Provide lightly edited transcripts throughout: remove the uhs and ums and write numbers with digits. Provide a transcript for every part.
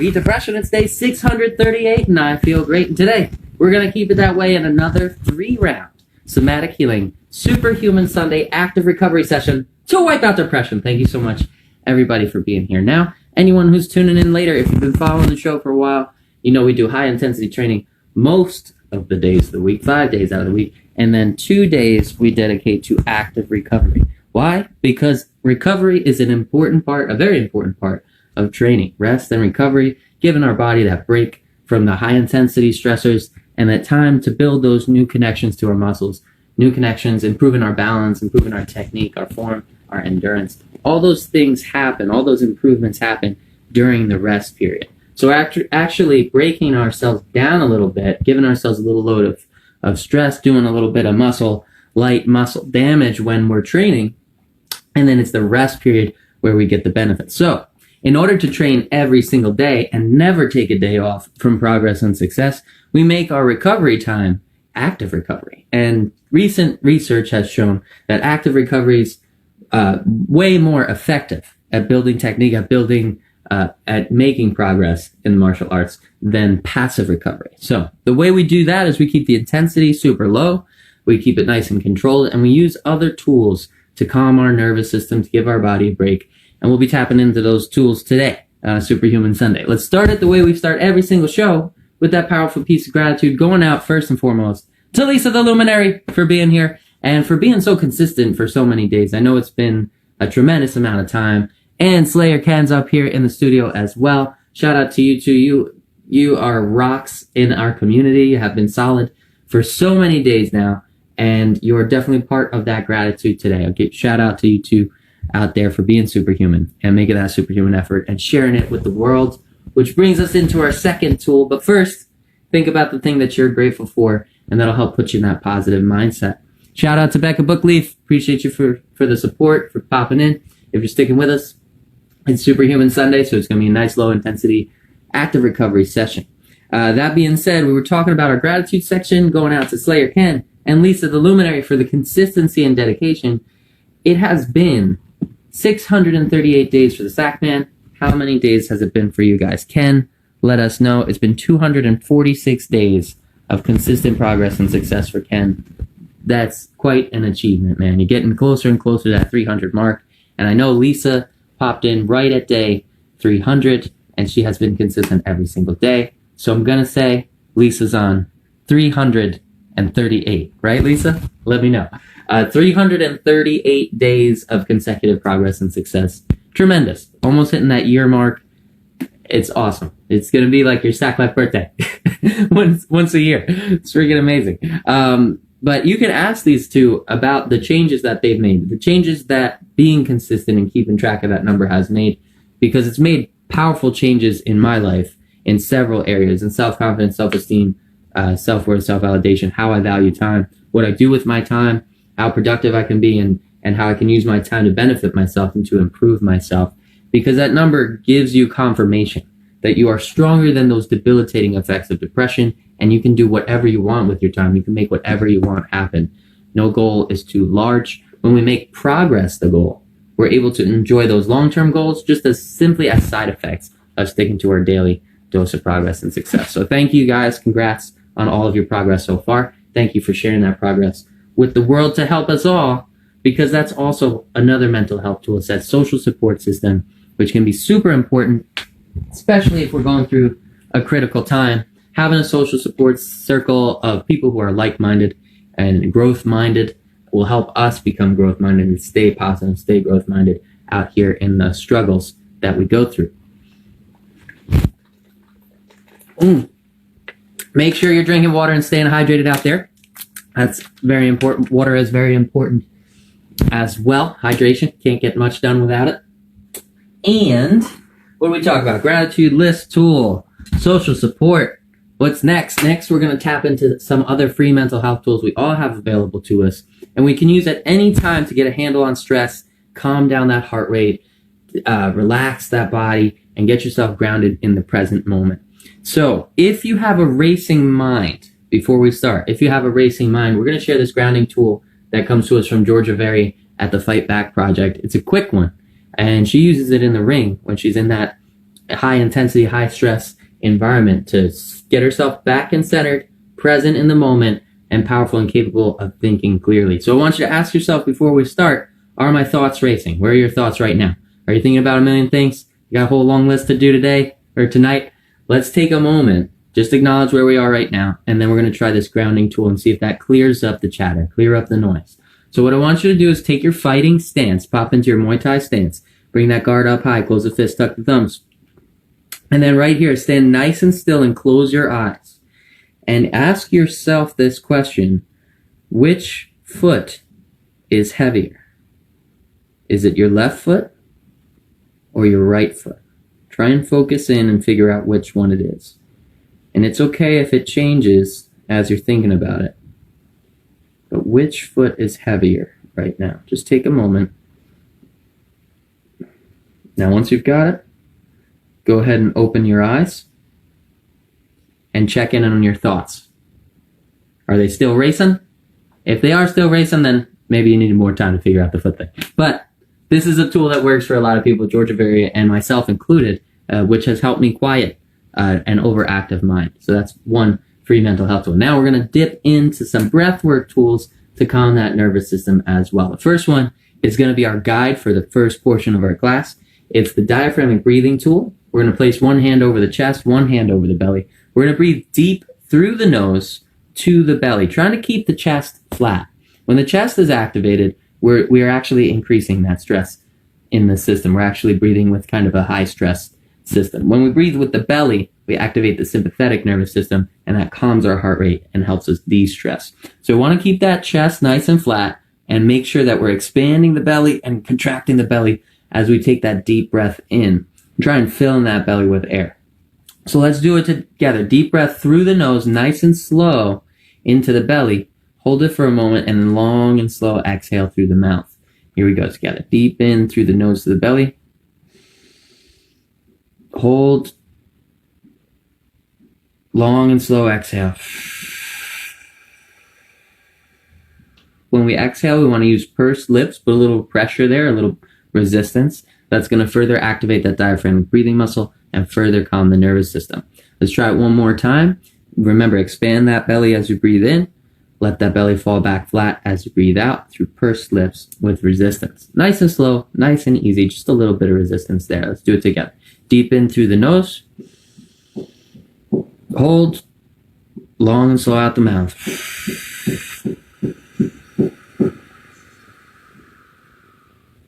Beat depression. It's day 638, and I feel great. And today, we're going to keep it that way in another 3-round somatic healing, superhuman Sunday active recovery session to wipe out depression. Thank you so much, everybody, for being here. Now, anyone who's tuning in later, if you've been following the show for a while, you know we do high-intensity training most of the days of the week, 5 days out of the week, and then 2 days we dedicate to active recovery. Why? Because recovery is an important part, a very important part of training. Rest and recovery, giving our body that break from the high-intensity stressors and that time to build those new connections to our muscles, new connections, improving our balance, improving our technique, our form, our endurance. All those things happen, all those improvements happen during the rest period. So actually breaking ourselves down a little bit, giving ourselves a little load of stress, doing a little bit of light muscle damage when we're training, and then it's the rest period where we get the benefits. So in order to train every single day and never take a day off from progress and success, we make our recovery time active recovery. And recent research has shown that active recovery is way more effective at building technique, at making progress in the martial arts than passive recovery. So the way we do that is we keep the intensity super low, we keep it nice and controlled, and we use other tools to calm our nervous system, to give our body a break. And we'll be tapping into those tools today on Superhuman Sunday. Let's start it the way we start every single show, with that powerful piece of gratitude going out first and foremost to Lisa the Luminary for being here and for being so consistent for so many days. I know it's been a tremendous amount of time. And Slayer Ken's up here in the studio as well. Shout out to you two. You are rocks in our community. You have been solid for so many days now, and you're definitely part of that gratitude today. I'll give shout out to you two out there for being superhuman and making that superhuman effort and sharing it with the world, which brings us into our second tool. But first, think about the thing that you're grateful for, and that'll help put you in that positive mindset. Shout out to Becca Bookleaf. Appreciate you for the support, for popping in. If you're sticking with us, it's Superhuman Sunday, so it's going to be a nice low-intensity active recovery session. That being said, we were talking about our gratitude section, going out to Slayer Ken and Lisa the Luminary for the consistency and dedication. It has been 638 days for the Sack Man. How many days has it been for you guys? Ken, let us know. It's been 246 days of consistent progress and success for Ken. That's quite an achievement, man. You're getting closer and closer to that 300 mark. And I know Lisa popped in right at day 300, and she has been consistent every single day. So I'm going to say Lisa's on 338, right, Lisa? Let me know. 338 days of consecutive progress and success. Tremendous. Almost hitting that year mark. It's awesome. It's going to be like your SACKLIFE birthday once a year. It's freaking amazing. But you can ask these two about the changes that they've made, the changes that being consistent and keeping track of that number has made, because it's made powerful changes in my life in several areas, in self-confidence, self-esteem, self-worth, self-validation, how I value time, what I do with my time, how productive I can be, and how I can use my time to benefit myself and to improve myself, because that number gives you confirmation that you are stronger than those debilitating effects of depression, and you can do whatever you want with your time. You can make whatever you want happen. No goal is too large. When we make progress the goal, we're able to enjoy those long-term goals just as simply as side effects of sticking to our daily dose of progress and success. So thank you guys. Congrats on all of your progress so far. Thank you for sharing that progress with the world to help us all, because that's also another mental health tool. It's that social support system, which can be super important, especially if we're going through a critical time. Having a social support circle of people who are like-minded and growth-minded will help us become growth-minded and stay positive, stay growth-minded out here in the struggles that we go through. Make sure you're drinking water and staying hydrated out there. That's very important. Water is very important as well. Hydration, can't get much done without it. And what do we talk about? Gratitude list tool, social support. What's next? Next, we're going to tap into some other free mental health tools we all have available to us, and we can use at any time to get a handle on stress, calm down that heart rate, relax that body, and get yourself grounded in the present moment. So if you have a racing mind, before we start, if you have a racing mind, we're going to share this grounding tool that comes to us from Georgia Very at the Fight Back Project. It's a quick one, and she uses it in the ring when she's in that high intensity, high stress environment to get herself back and centered, present in the moment, and powerful and capable of thinking clearly. So I want you to ask yourself before we start, are my thoughts racing? Where are your thoughts right now? Are you thinking about a million things? You got a whole long list to do today or tonight? Let's take a moment, just acknowledge where we are right now, and then we're going to try this grounding tool and see if that clears up the chatter, clear up the noise. So what I want you to do is take your fighting stance, pop into your Muay Thai stance, bring that guard up high, close the fist, tuck the thumbs. And then right here, stand nice and still and close your eyes. And ask yourself this question: which foot is heavier? Is it your left foot or your right foot? Try and focus in and figure out which one it is. And it's okay if it changes as you're thinking about it. But which foot is heavier right now? Just take a moment. Now, once you've got it, go ahead and open your eyes and check in on your thoughts. Are they still racing? If they are still racing, then maybe you need more time to figure out the foot thing. But this is a tool that works for a lot of people, Georgia Varia and myself included, which has helped me quiet an overactive mind. So that's one free mental health tool. Now we're going to dip into some breath work tools to calm that nervous system as well. The first one is going to be our guide for the first portion of our class. It's the diaphragmatic breathing tool. We're going to place one hand over the chest, one hand over the belly. We're going to breathe deep through the nose to the belly, trying to keep the chest flat. When the chest is activated, we are actually increasing that stress in the system. We're actually breathing with kind of a high stress system. When we breathe with the belly, we activate the sympathetic nervous system, and that calms our heart rate and helps us de-stress. So we want to keep that chest nice and flat and make sure that we're expanding the belly and contracting the belly as we take that deep breath in. Try and fill in that belly with air. So let's do it together. Deep breath through the nose, nice and slow into the belly. Hold it for a moment and then long and slow exhale through the mouth. Here we go together. Deep in through the nose to the belly. Hold. Long and slow exhale. When we exhale, we want to use pursed lips, put a little pressure there, a little resistance. That's going to further activate that diaphragmatic breathing muscle and further calm the nervous system. Let's try it one more time. Remember, expand that belly as you breathe in. Let that belly fall back flat as you breathe out through pursed lips with resistance. Nice and slow, nice and easy, just a little bit of resistance there. Let's do it together. Deep in through the nose. Hold. Long and slow out the mouth.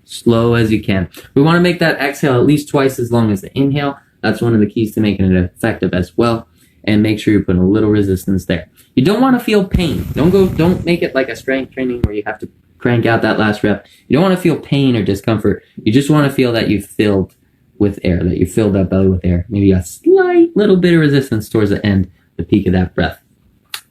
Slow as you can. We want to make that exhale at least twice as long as the inhale. That's one of the keys to making it effective as well. And make sure you're putting a little resistance there. You don't want to feel pain. Don't make it like a strength training where you have to crank out that last rep. You don't want to feel pain or discomfort. You just want to feel that you've filled with air, that you filled that belly with air. Maybe a slight little bit of resistance towards the end, the peak of that breath.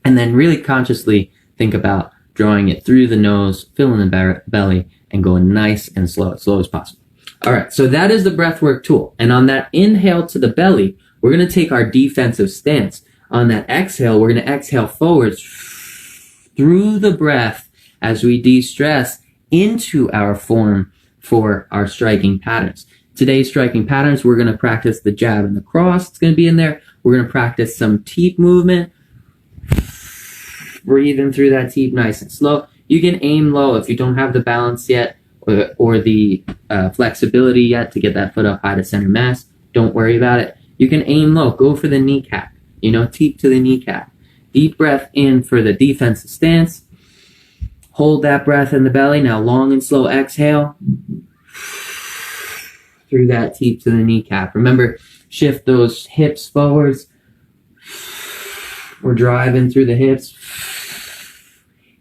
And then really consciously think about drawing it through the nose, filling the belly, and going nice and slow as possible. All right, so that is the breathwork tool. And on that inhale to the belly, we're going to take our defensive stance. On that exhale, we're going to exhale forwards through the breath as we de-stress into our form for our striking patterns. Today's striking patterns, we're going to practice the jab and the cross. It's going to be in there. We're going to practice some teep movement. Breathing through that teep nice and slow. You can aim low if you don't have the balance yet or the flexibility yet to get that foot up high to center mass. Don't worry about it. You can aim low. Go for the kneecap. Teep to the kneecap. Deep breath in for the defensive stance. Hold that breath in the belly. Now long and slow exhale through that teep to the kneecap. Remember, shift those hips forwards. We're driving through the hips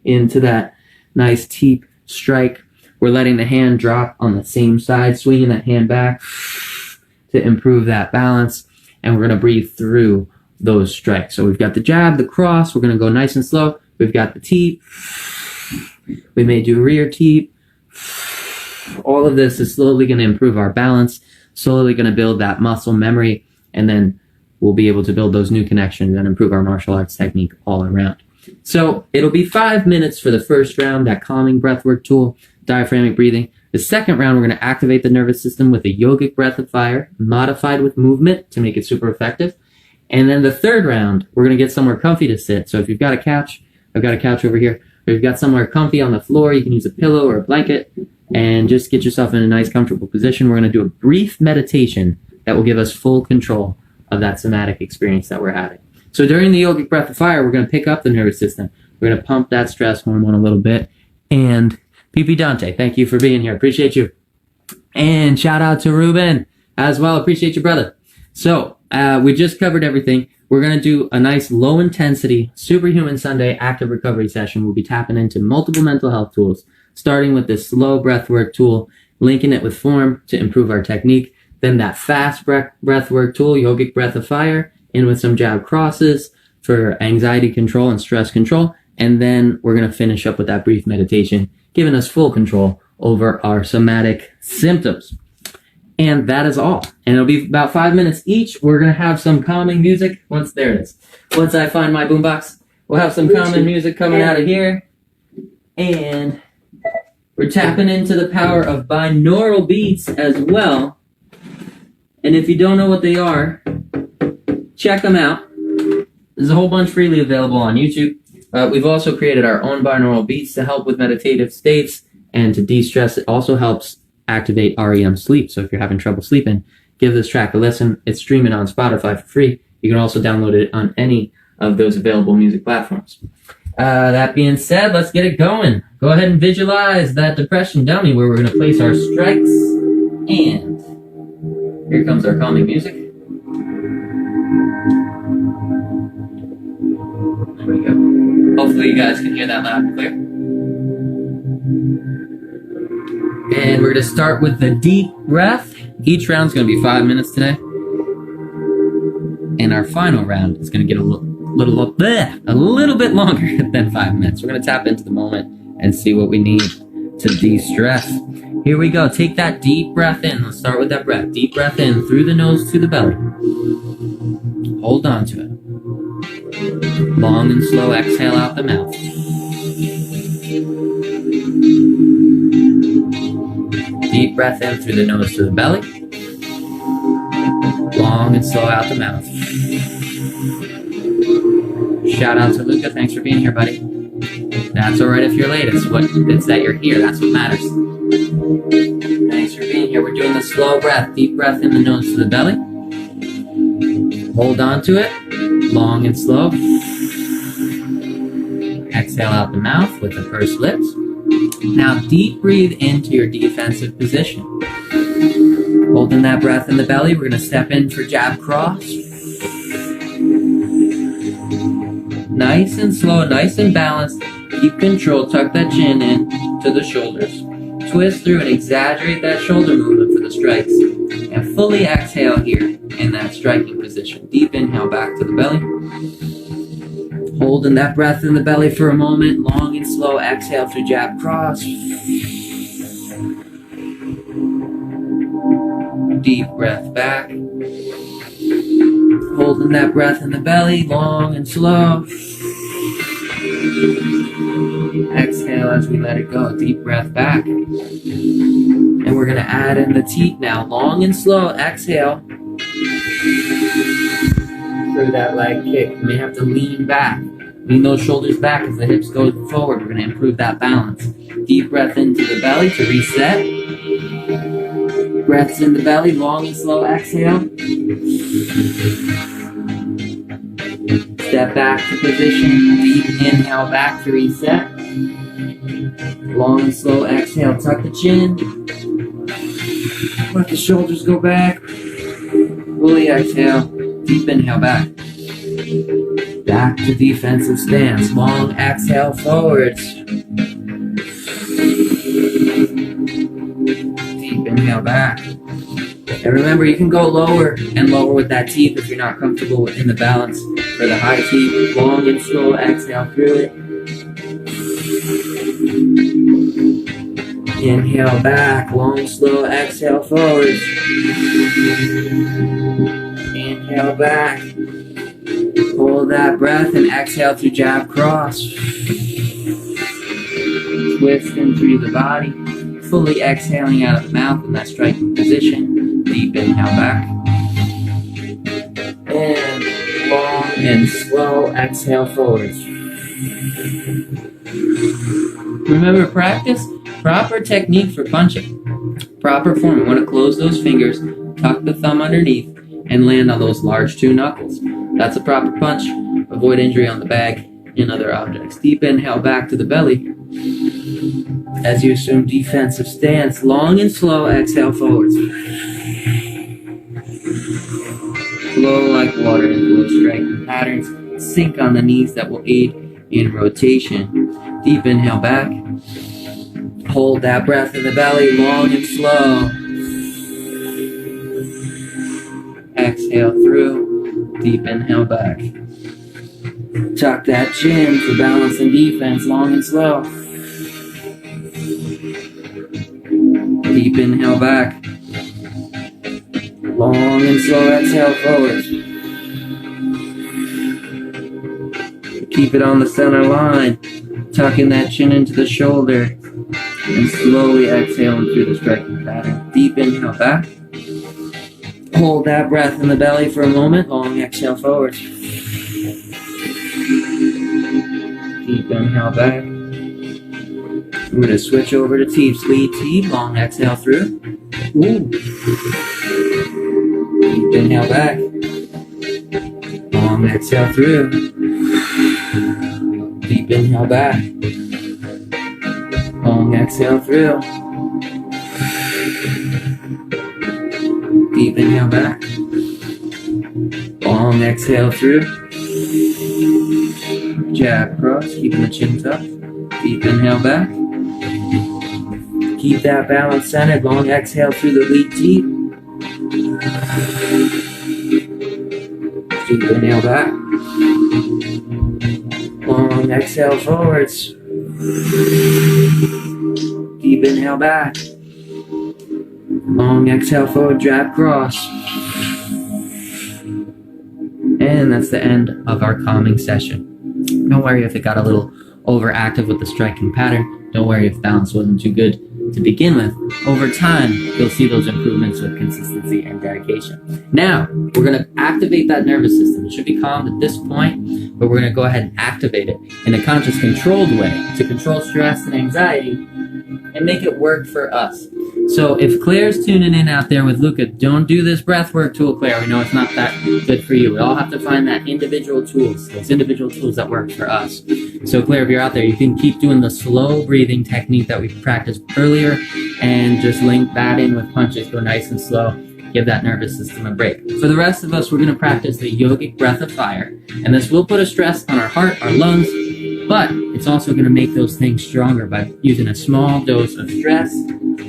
into that nice teep strike. We're letting the hand drop on the same side, swinging that hand back to improve that balance. And we're going to breathe through those strikes. So we've got the jab, the cross. We're going to go nice and slow. We've got the teep. We may do rear teep. All of this is slowly going to improve our balance, slowly going to build that muscle memory, and then we'll be able to build those new connections and improve our martial arts technique all around. So it'll be 5 minutes for the first round, that calming breathwork tool. diaphragmic breathing. The second round, we're going to activate the nervous system with a yogic breath of fire, modified with movement to make it super effective. And then the third round, we're going to get somewhere comfy to sit. So if you've got a couch, I've got a couch over here, or you've got somewhere comfy on the floor, you can use a pillow or a blanket and just get yourself in a nice, comfortable position. We're going to do a brief meditation that will give us full control of that somatic experience that we're having. So during the yogic breath of fire, we're going to pick up the nervous system. We're going to pump that stress hormone a little bit. And PP Dante, thank you for being here. Appreciate you. And shout out to Ruben as well. Appreciate you, brother. So we just covered everything. We're going to do a nice low intensity Superhuman Sunday active recovery session. We'll be tapping into multiple mental health tools, starting with this slow breathwork tool, linking it with form to improve our technique. Then that fast breathwork tool, yogic breath of fire, in with some jab crosses for anxiety control and stress control. And then we're going to finish up with that brief meditation, giving us full control over our somatic symptoms. And that is all. And it'll be about 5 minutes each. We're going to have some calming music. There it is. Once I find my boombox, we'll have some calming music coming out of here. And we're tapping into the power of binaural beats as well. And if you don't know what they are, check them out. There's a whole bunch freely available on YouTube. We've also created our own binaural beats to help with meditative states and to de-stress. It also helps activate REM sleep. So if you're having trouble sleeping, give this track a listen. It's streaming on Spotify for free. You can also download it on any of those available music platforms. That being said, let's get it going. Go ahead and visualize that depression dummy where we're going to place our strikes. And here comes our calming music. There we go. Hopefully you guys can hear that loud and clear. And we're going to start with the deep breath. Each round's going to be 5 minutes today. And our final round is going to get a little bit longer than 5 minutes. We're going to tap into the moment and see what we need to de-stress. Here we go. Take that deep breath in. Let's start with that breath. Deep breath in through the nose to the belly. Hold on to it. Long and slow exhale out the mouth. Deep breath in through the nose to the belly. Long and slow out the mouth. Shout out to Luca. Thanks for being here, buddy. That's alright if you're late. It's that you're here. That's what matters. Thanks for being here. We're doing the slow breath. Deep breath in the nose to the belly. Hold on to it. Long and slow. Exhale out the mouth with the pursed lips. Now deep breathe into your defensive position. Holding that breath in the belly, we're going to step in for jab cross. Nice and slow, nice and balanced. Keep control, tuck that chin in to the shoulders. Twist through and exaggerate that shoulder movement for the strikes. And fully exhale here in that striking position. Deep inhale back to the belly. Holding that breath in the belly for a moment. Long and slow exhale through jab cross. Deep breath back. Holding that breath in the belly. Long and slow. Exhale as we let it go. Deep breath back. And we're going to add in the teeth now. Long and slow. Exhale. Through that leg kick. You may have to lean back. Lean those shoulders back as the hips go forward. We're going to improve that balance. Deep breath into the belly to reset. Breaths in the belly. Long and slow exhale. Step back to position. Deep inhale back to reset. Long and slow exhale. Tuck the chin. Let the shoulders go back. Fully exhale. Deep inhale back. Back to defensive stance. Long exhale forwards. Deep inhale back. And remember, you can go lower and lower with that teeth if you're not comfortable in the balance. For the high teeth, long and slow exhale through it. Inhale back, long, slow exhale forwards. Inhale back. Hold that breath and exhale through jab cross. Twisting through the body. fully exhaling out of the mouth in that striking position. Deep inhale back. And long and slow exhale forwards. Remember, practice proper technique for punching. Proper form. You want to close those fingers, tuck the thumb underneath, and land on those large two knuckles. That's a proper punch. Avoid injury on the bag and other objects. Deep inhale back to the belly. As you assume defensive stance, long and slow exhale forwards. Flow like water into those striking patterns. Sink on the knees that will aid in rotation. Deep inhale back. Hold that breath in the belly, long and slow. Exhale through. Deep inhale back. Tuck that chin for balance and defense, long and slow. Deep inhale back. Long and slow exhale forward. Keep it on the center line. Tucking that chin into the shoulder. And slowly exhaling through the striking pattern. Deep inhale back. Hold that breath in the belly for a moment. Long exhale forward. Deep inhale back. We're going to switch over to teeps. Lead teep. Long exhale through. Ooh. Deep inhale back. Long exhale through. Deep inhale back. Long exhale through. Deep inhale back. Long exhale through. Jab cross, keeping the chin tucked. Deep inhale back. Keep that balance centered. Long exhale through the lead teep. Deep inhale back. Long exhale forwards. Deep inhale back. Long exhale forward, jab cross. And that's the end of our calming session. Don't worry if it got a little overactive with the striking pattern. Don't worry if balance wasn't too good to begin with. Over time, you'll see those improvements with consistency and dedication. Now, we're going to activate that nervous system. It should be calmed at this point, but we're going to go ahead and activate it in a conscious, controlled way to control stress and anxiety and make it work for us. So if Claire's tuning in out there with Luca, don't do this breath work tool, Claire. We know it's not that good for you. We all have to find that individual tools, those individual tools that work for us. So Claire, if you're out there, you can keep doing the slow breathing technique that we practiced earlier and just link that in with punches. Go nice and slow. Give that nervous system a break. For the rest of us, we're going to practice the yogic breath of fire. And this will put a stress on our heart, our lungs, but it's also going to make those things stronger by using a small dose of stress.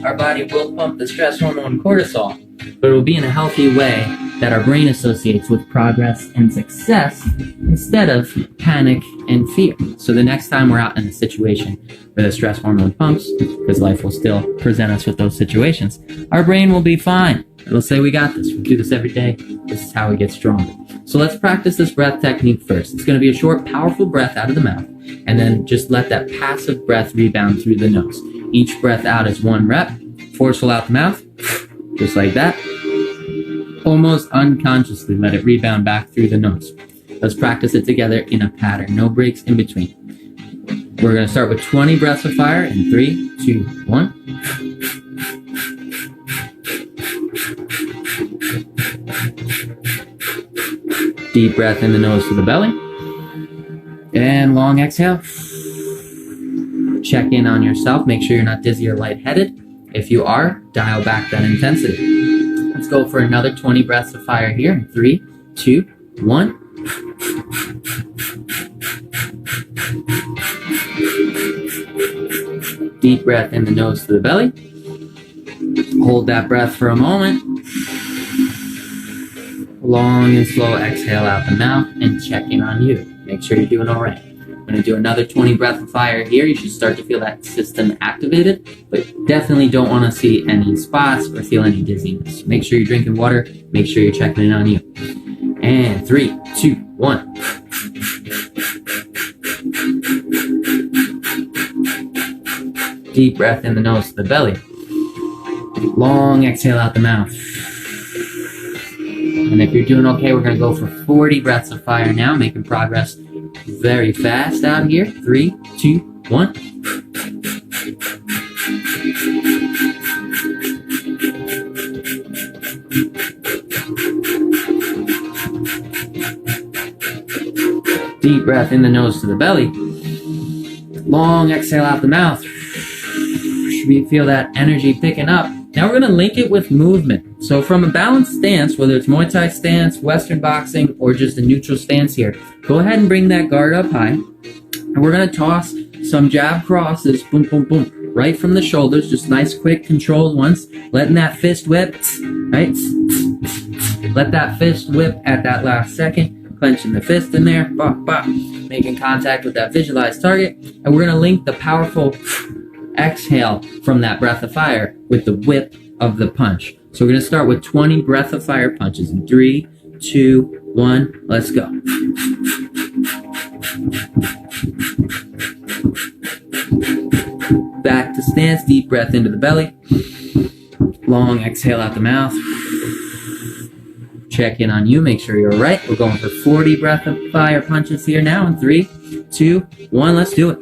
Our body will pump the stress hormone cortisol, but it will be in a healthy way that our brain associates with progress and success instead of panic and fear. So the next time we're out in a situation where the stress hormone pumps, because life will still present us with those situations, our brain will be fine. It'll say, we got this. We do this every day. This is how we get stronger. So let's practice this breath technique first. It's going to be a short, powerful breath out of the mouth, and then just let that passive breath rebound through the nose. Each breath out is 1 rep. Forceful out the mouth, just like that. Almost unconsciously let it rebound back through the nose. Let's practice it together in a pattern. No breaks in between. We're going to start with 20 breaths of fire in 3, 2, 1. Deep breath in the nose to the belly. And long exhale. Check in on yourself. Make sure you're not dizzy or lightheaded. If you are, dial back that intensity. Let's go for another 20 breaths of fire here in 3, 2, 1. Deep breath in the nose to the belly. Hold that breath for a moment. Long and slow exhale out the mouth and check in on you. Make sure you're doing all right. I'm going to do another 20 breaths of fire here. You should start to feel that system activated, but definitely don't want to see any spots or feel any dizziness. Make sure you're drinking water. Make sure you're checking in on you. And 3, 2, 1. Deep breath in the nose to the belly. Long exhale out the mouth. And if you're doing okay, we're going to go for 40 breaths of fire now, making progress very fast out here. 3, 2, 1. Deep breath in the nose to the belly. Long exhale out the mouth. We feel that energy picking up. Now we're going to link it with movement. So from a balanced stance, whether it's Muay Thai stance, Western boxing, or just a neutral stance here, go ahead and bring that guard up high. And we're going to toss some jab crosses, boom, boom, boom, right from the shoulders. Just nice, quick, controlled ones. Letting that fist whip, right? Let that fist whip at that last second. Clenching the fist in there, bop, bop, making contact with that visualized target. And we're going to link the powerful exhale from that breath of fire with the whip of the punch. So we're going to start with 20 breath of fire punches in 3, 2, 1, let's go. Back to stance, deep breath into the belly. Long exhale out the mouth. Check in on you, make sure you're right. We're going for 40 breath of fire punches here now in 3, 2, 1, let's do it.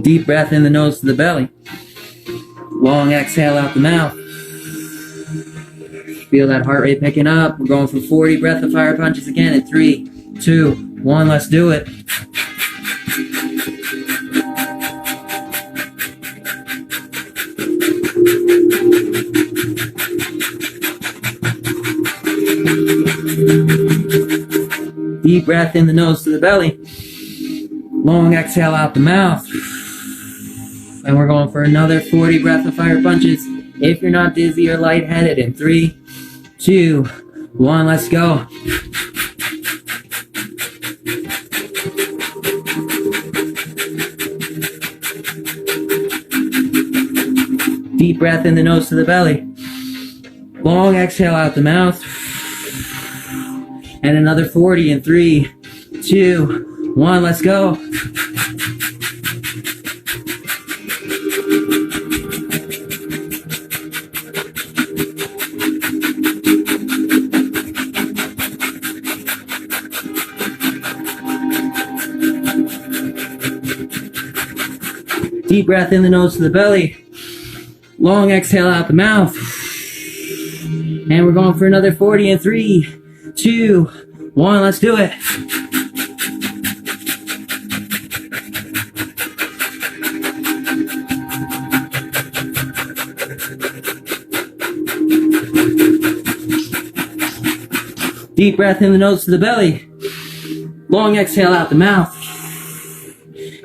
Deep breath in the nose to the belly. Long exhale out the mouth. Feel that heart rate picking up. We're going for 40 breath of fire punches again in 3, 2, 1, let's do it. Deep breath in the nose to the belly. Long exhale out the mouth. And we're going for another 40 breath of fire punches. If you're not dizzy or lightheaded in 3, 2, 1, let's go. Deep breath in the nose to the belly. Long exhale out the mouth. And another 40 in 3, 2, 1, let's go. Deep breath in the nose to the belly. Long exhale out the mouth. And we're going for another 40 in 3, 2, 1, let's do it. Deep breath in the nose to the belly. Long exhale out the mouth.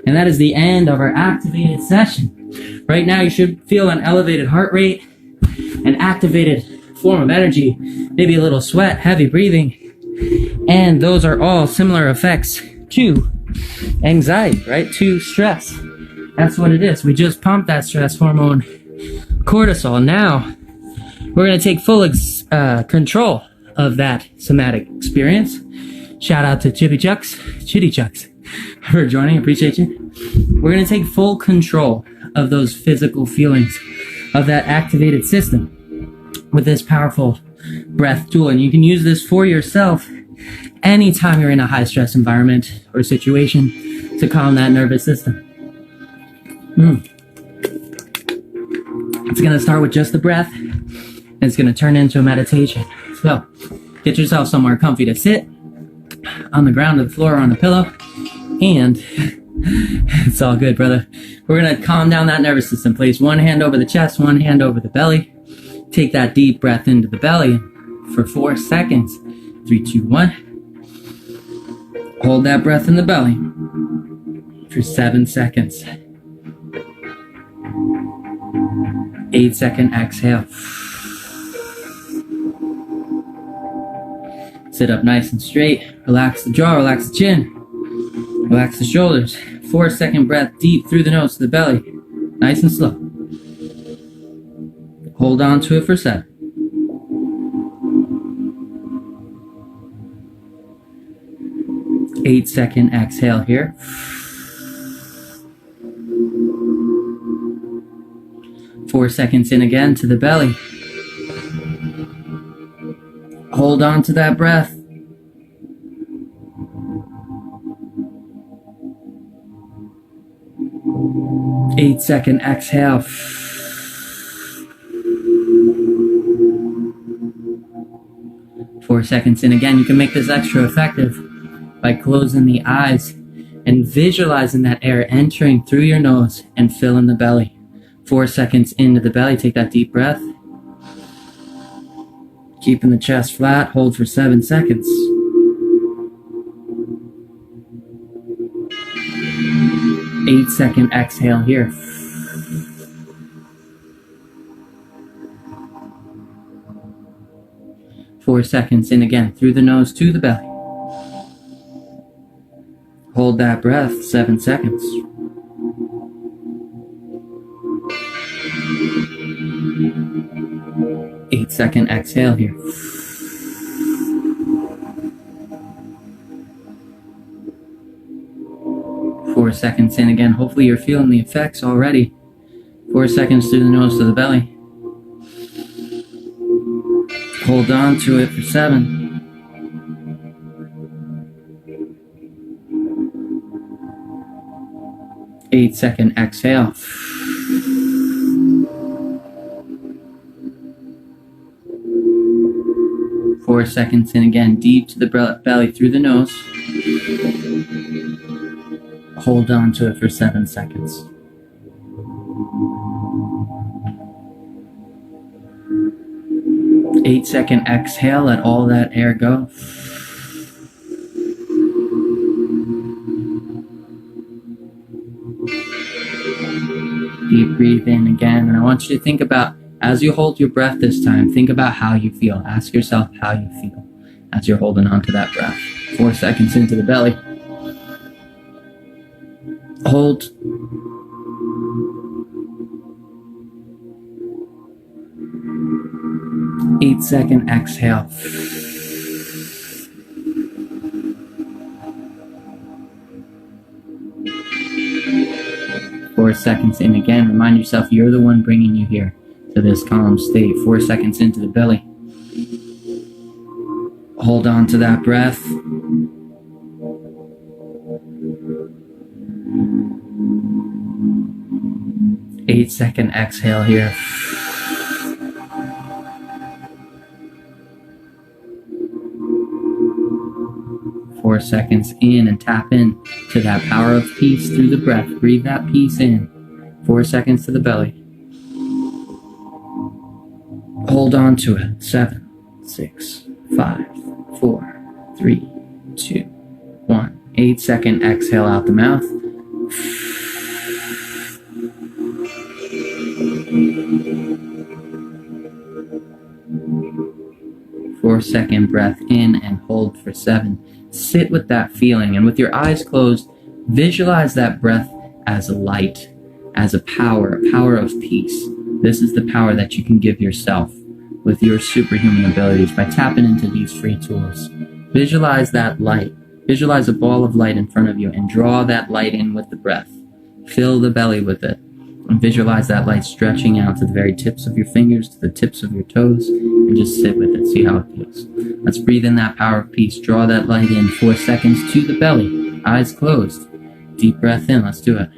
And that is the end of our activated session. Right now you should feel an elevated heart rate, an activated form of energy, maybe a little sweat, heavy breathing. And those are all similar effects to anxiety, right? To stress. That's what it is. We just pumped that stress hormone, cortisol. Now we're going to take full control of that somatic experience. Shout out to Chitty Chucks for joining. Appreciate you. We're going to take full control of those physical feelings of that activated system with this powerful breath tool. And you can use this for yourself anytime you're in a high stress environment or situation to calm that nervous system. It's going to start with just the breath, and it's going to turn into a meditation. So get yourself somewhere comfy to sit, on the ground, or the floor, or on a pillow, and it's all good, brother. We're going to calm down that nervous system. Place one hand over the chest, one hand over the belly. Take that deep breath into the belly for 4 seconds. 3, 2, 1. Hold that breath in the belly for 7 seconds. 8-second exhale. Sit up nice and straight. Relax the jaw, relax the chin. Relax the shoulders. 4-second breath deep through the nose to the belly. Nice and slow. Hold on to it for 7. 8-second exhale here. 4 seconds in again to the belly. Hold on to that breath. 8-second exhale. 4 seconds in again. You can make this extra effective by closing the eyes and visualizing that air entering through your nose and filling the belly. 4 seconds into the belly, take that deep breath. Keeping the chest flat, hold for 7 seconds. 8-second exhale here. 4 seconds in again, through the nose to the belly. Hold that breath, 7 seconds. 8-second exhale here. 4 seconds in again. Hopefully you're feeling the effects already. 4 seconds through the nose to the belly. Hold on to it for 7. 8-second exhale. 4 seconds in again, deep to the belly through the nose. Hold on to it for 7 seconds. 8-second exhale, let all that air go. Deep breathe in again, and I want you to think about, as you hold your breath this time, think about how you feel. Ask yourself how you feel as you're holding on to that breath. 4 seconds into the belly. Hold. Eight-second exhale. 4 seconds in again. Remind yourself you're the one bringing you here to this calm state. 4 seconds into the belly. Hold on to that breath. 8-second exhale here. 4 seconds in, and tap in to that power of peace through the breath. Breathe that peace in. 4 seconds to the belly. Hold on to it. 7, 6, 5, 4, 3, 2, 1. 8-second exhale out the mouth. 4-second breath in and hold for 7. Sit with that feeling, and with your eyes closed, visualize that breath as a light, as a power of peace. This is the power that you can give yourself with your superhuman abilities by tapping into these free tools. Visualize that light. Visualize a ball of light in front of you and draw that light in with the breath. Fill the belly with it. And visualize that light stretching out to the very tips of your fingers, to the tips of your toes, and just sit with it. See how it feels. Let's breathe in that power of peace. Draw that light in. 4 seconds to the belly. Eyes closed. Deep breath in. Let's do it.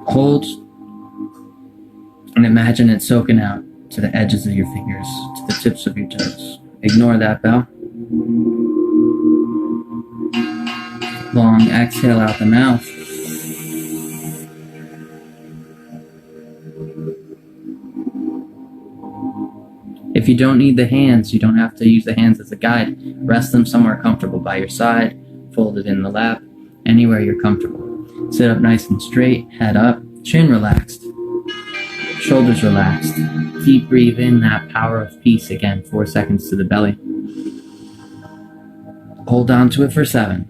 Hold. And imagine it soaking out to the edges of your fingers, to the tips of your toes. Ignore that bell. Long exhale out the mouth. If you don't need the hands, you don't have to use the hands as a guide. Rest them somewhere comfortable by your side, folded in the lap, anywhere you're comfortable. Sit up nice and straight, head up, chin relaxed, shoulders relaxed. Deep breathe in that power of peace again, 4 seconds to the belly. Hold on to it for 7.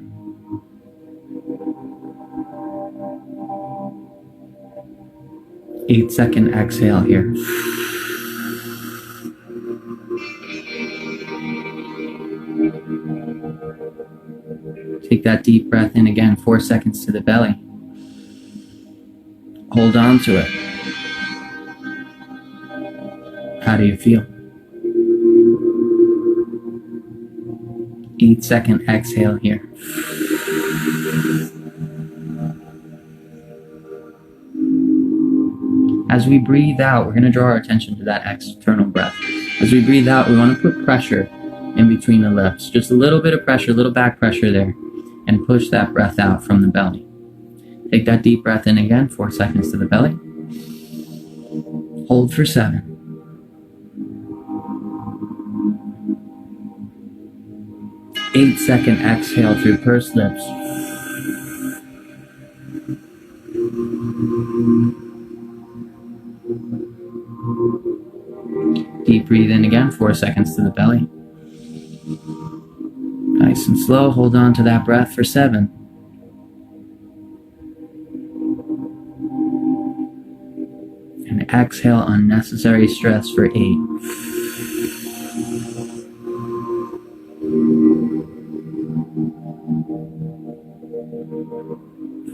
8-second exhale here. Take that deep breath in again, 4 seconds to the belly. Hold on to it. How do you feel? 8-second exhale here. As we breathe out, we're going to draw our attention to that external breath. As we breathe out, we want to put pressure in between the lips. Just a little bit of pressure, a little back pressure there, and push that breath out from the belly. Take that deep breath in again, 4 seconds to the belly. Hold for 7. 8-second exhale through pursed lips. Deep breathe in again, 4 seconds to the belly. Nice and slow, hold on to that breath for 7. And exhale unnecessary stress for 8.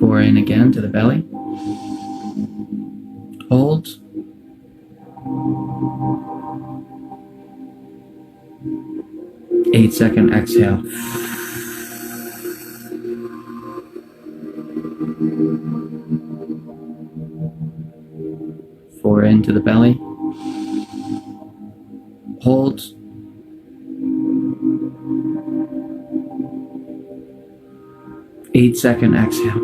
4 in again to the belly. Hold. 8-second exhale. Four into the belly. Hold. 8-second exhale.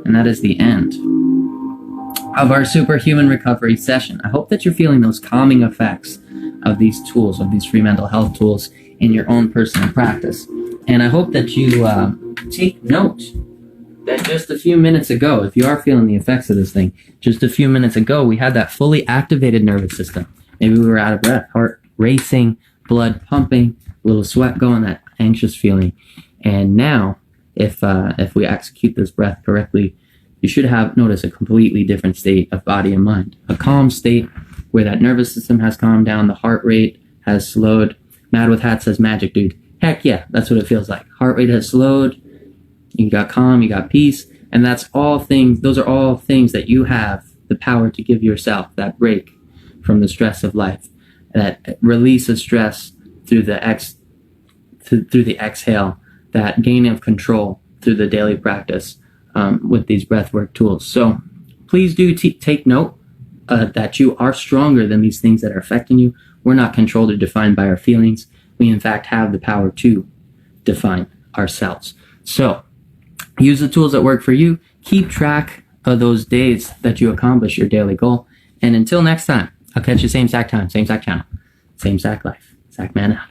And that is the end of our superhuman recovery session. I hope that you're feeling those calming effects of these tools, of these free mental health tools in your own personal practice. And I hope that you take note that just a few minutes ago, if you are feeling the effects of this thing, just a few minutes ago, we had that fully activated nervous system. Maybe we were out of breath, heart racing, blood pumping, a little sweat going, that anxious feeling. And now, if we execute this breath correctly, you should have, notice, a completely different state of body and mind. A calm state where that nervous system has calmed down, the heart rate has slowed. Mad with Hat says magic, dude. Heck yeah, that's what it feels like. Heart rate has slowed, you got calm, you got peace, and those are all things that you have the power to give yourself, that break from the stress of life, that release of stress through the exhale, that gain of control through the daily practice with these breathwork tools. So please do take note that you are stronger than these things that are affecting you. We're not controlled or defined by our feelings. We, in fact, have the power to define ourselves. So use the tools that work for you. Keep track of those days that you accomplish your daily goal. And until next time, I'll catch you same Sack time, same Sack channel, same Sack life. Sack man out.